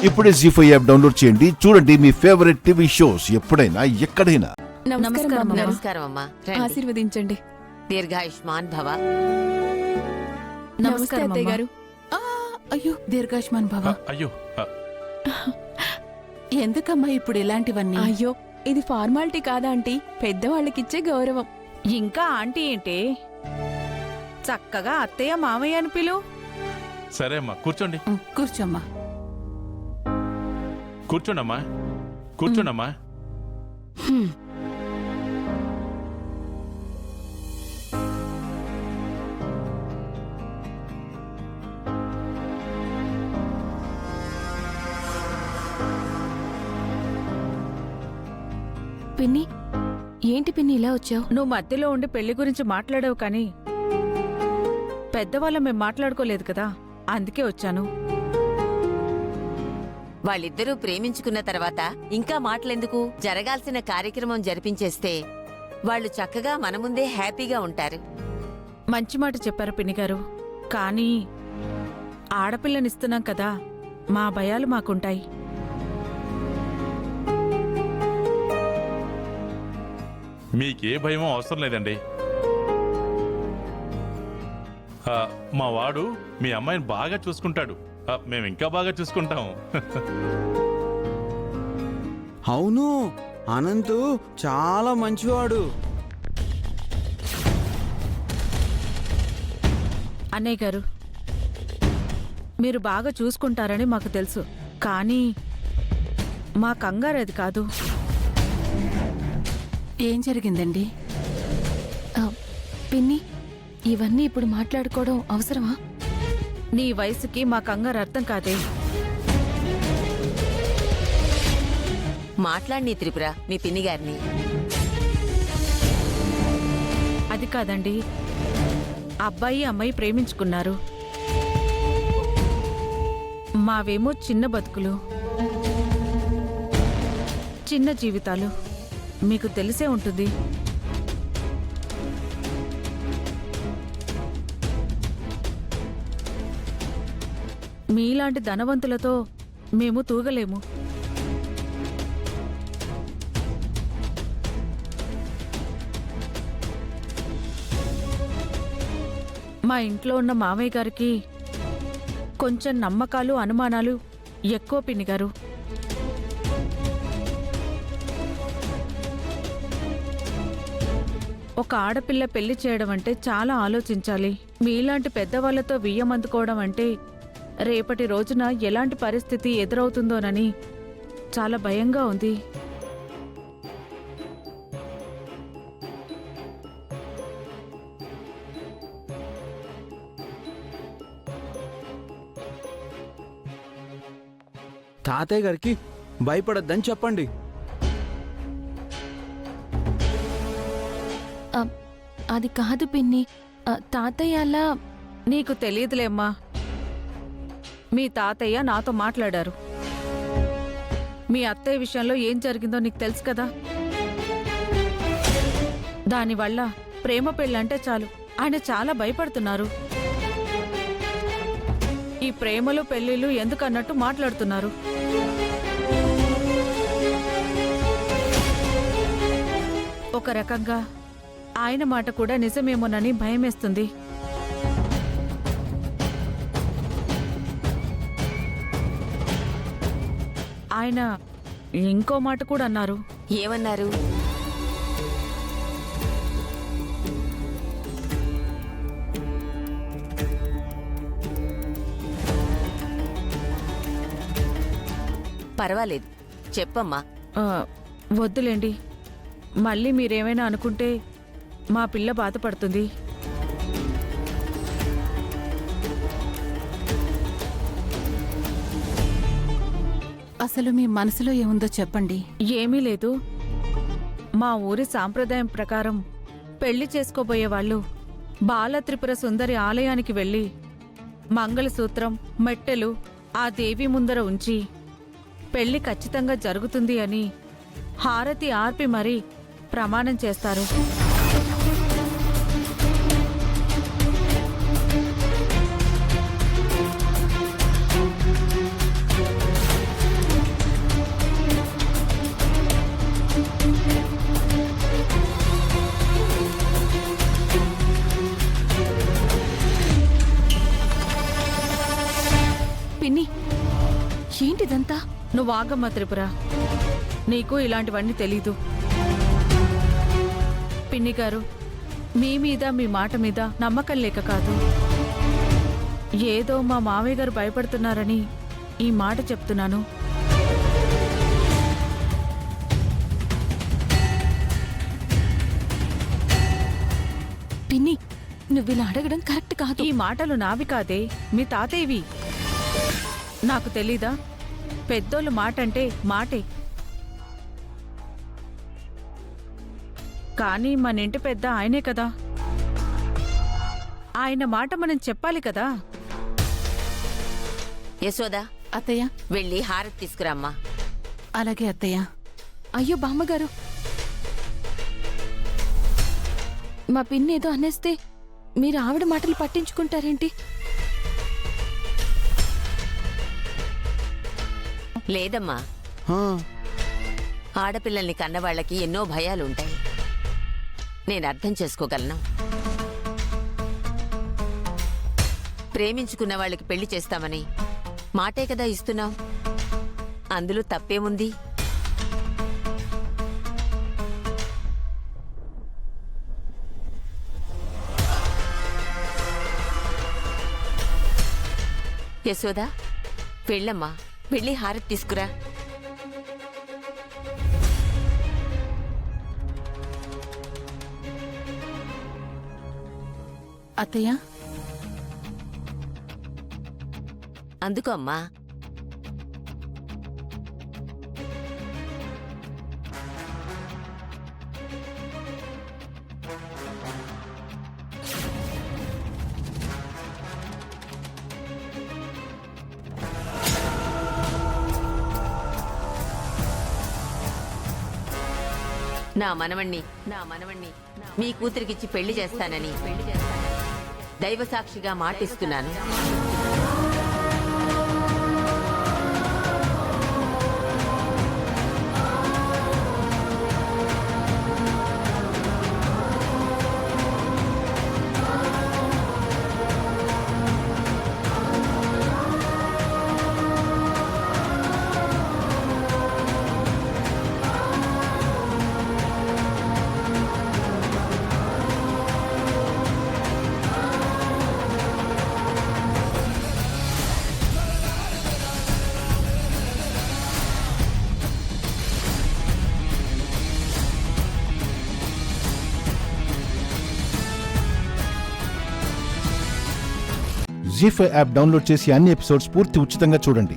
ఇప్పుడే జీ5 app download చేయండి. చూడండి మీ ఫేవరెట్ టీవీ షోస్ ఎప్పుడైనా ఎక్కడైనా. నమస్కారం అమ్మా. ఆశీర్వదించండి. దీర్ఘాయుష్మాన్ భవ. నమస్తే అత్తయ్య గారు. అయ్యో దీర్ఘాయుష్మాన్ భవ. అయ్యో ఎందుకమ్మా ఇప్పుడు ఇలాంటివన్నీ? అయ్యో ఇది ఫార్మాలిటీ కాదా ఆంటీ? పెద్దవాళ్ళకిచ్చే గౌరవం. ఇంకా ఆంటీ ఏంటి? చక్కగా అత్తయ్య మామయ్య అని పిలు. సరే అమ్మా, కూర్చోండి. కూర్చోమ్మా. కూర్చోండమ్మా, కూర్చోండమ్మా. పిన్ని, ఏంటి పిన్ని ఇలా వచ్చావు? నువ్వు మధ్యలో ఉండి పెళ్లి గురించి మాట్లాడావు కానీ పెద్దవాళ్ళ మేం మాట్లాడుకోలేదు కదా, అందుకే వచ్చాను. వాళ్ళిద్దరూ ప్రేమించుకున్న తర్వాత ఇంకా మాటలెందుకు? జరగాల్సిన కార్యక్రమం జరిపించేస్తే వాళ్ళు చక్కగా మన ముందే హ్యాపీగా ఉంటారు. మంచి మాట చెప్పారు పిన్నిగారు. కానీ ఆడపిల్లనిస్తున్నాం కదా, మా భయాలు మాకుంటాయి. మీకే భయమో అవసరం లేదండి. మా వాడు మీ అమ్మాయిని బాగా చూసుకుంటాడు. మేము ఇంకా బాగా చూసుకుంటాం. అవును, అనంతు చాలా మంచివాడు. అన్నయ్య గారు, మీరు బాగా చూసుకుంటారని మాకు తెలుసు, కానీ మా కంగారు అది కాదు. ఏం జరిగిందండి? పిన్ని, ఇవన్నీ ఇప్పుడు మాట్లాడుకోవడం అవసరమా? నీ వయసుకి మా కంగారు అర్థం కాదే. మాట్లాడిని త్రిపుర మీ పిన్నిగారిని. అది కాదండి, అబ్బాయి అమ్మాయి ప్రేమించుకున్నారు. మావేమో చిన్న బతుకులు, చిన్న జీవితాలు, మీకు తెలిసే ఉంటుంది. మీలాంటి ధనవంతులతో మేము తూగలేము. మా ఇంట్లో ఉన్న మామయ్య గారికి కొంచెం నమ్మకాలు అనుమానాలు ఎక్కువ పిన్నిగారు. ఒక ఆడపిల్ల పెళ్లి చేయడం అంటే చాలా ఆలోచించాలి. మీలాంటి పెద్దవాళ్లతో బియ్యమందుకోవడం అంటే రేపటి రోజున ఎలాంటి పరిస్థితి ఎదురవుతుందోనని చాలా భయంగా ఉంది. తాతయ్య గారికి భయపడొద్దని చెప్పండి. అది కాదు పిన్ని, తాతయ్య అలా. నీకు తెలియదులేమ్మా, మీ తాతయ్య నాతో మాట్లాడారు. మీ అత్తయ్య విషయంలో ఏం జరిగిందో నీకు తెలుసు కదా. దానివల్ల ప్రేమ పెళ్ళంటే చాలు ఆయన చాలా భయపడుతున్నారు. ఈ ప్రేమలు పెళ్లిళ్ళు ఎందుకన్నట్టు మాట్లాడుతున్నారు. ఒక రకంగా ఆయన మాట కూడా నిజమేమోనని భయమేస్తుంది. ఆయన ఇంకో మాట కూడా అన్నారు. ఏమన్నారు? పర్వాలేదు, చెప్పమ్మా. వద్దులేండి, మళ్ళీ మీరేమైనా అనుకుంటే మా పిల్ల బాధపడుతుంది. అసలు మీ మనసులో ఏముందో చెప్పండి. ఏమీ లేదు. మా ఊరి సాంప్రదాయం ప్రకారం పెళ్లి చేసుకోబోయేవాళ్ళు బాల త్రిపుర సుందరి ఆలయానికి వెళ్ళి మంగళసూత్రం, మెట్టెలు ఆ దేవి ముందర ఉంచి పెళ్లి ఖచ్చితంగా జరుగుతుంది అని హారతి ఆర్పి మరీ ప్రమాణం చేస్తారు. ఏంటిదంతా? నువ్వు ఆగమ్మ త్రిపుర. నీకు ఇలాంటివన్నీ తెలీదు. పిన్ని గారు, మీ మీద మీ మాట మీద నమ్మకం లేక కాదు, ఏదో మా మావయ్య గారు భయపడుతున్నారని ఈ మాట చెప్తున్నాను. పిన్ని, నువ్విలా అడగడం కరెక్ట్ కాదు. ఈ మాటలు నావి కాదే, మీ తాతయ్యవి. నాకు తెలీదా? పెద్దోళ్ళు మాట అంటే మాటే. కానీ మన ఇంటి పెద్ద ఆయనే కదా, ఆయన మాట మనం చెప్పాలి కదా. యశోదా, అత్తయ్య, వెళ్ళి హారతి తీసుకురామ్మా. అలాగే అత్తయ్య. అయ్యో బామ్మగారు, మా పిన్ని ఏదో అనేస్తే మీరు ఆవిడ మాటలు పట్టించుకుంటారేంటి? లేదమ్మా, ఆ, ఆడపిల్లల్ని కన్నవాళ్లకి ఎన్నో భయాలుంటాయి. నేను అర్థం చేసుకోగలను. ప్రేమించుకున్న వాళ్ళకి పెళ్లి చేస్తామని మాటే కదా ఇస్తున్నాం. అందులో తప్పేముంది? యశోదా, వెళ్ళమ్మా, వెళ్ళి హారతి తీసుకురా. అత్తయ్య, అందుకో అమ్మా. నా మనవణ్ణి మీ కూతురికిచ్చి పెళ్లి చేస్తానని దైవ సాక్షిగా మాటిస్తున్నాను. జీ5 యాప్ డౌన్లోడ్ చేసి అన్ని ఎపిసోడ్స్ పూర్తి ఉచితంగా చూడండి.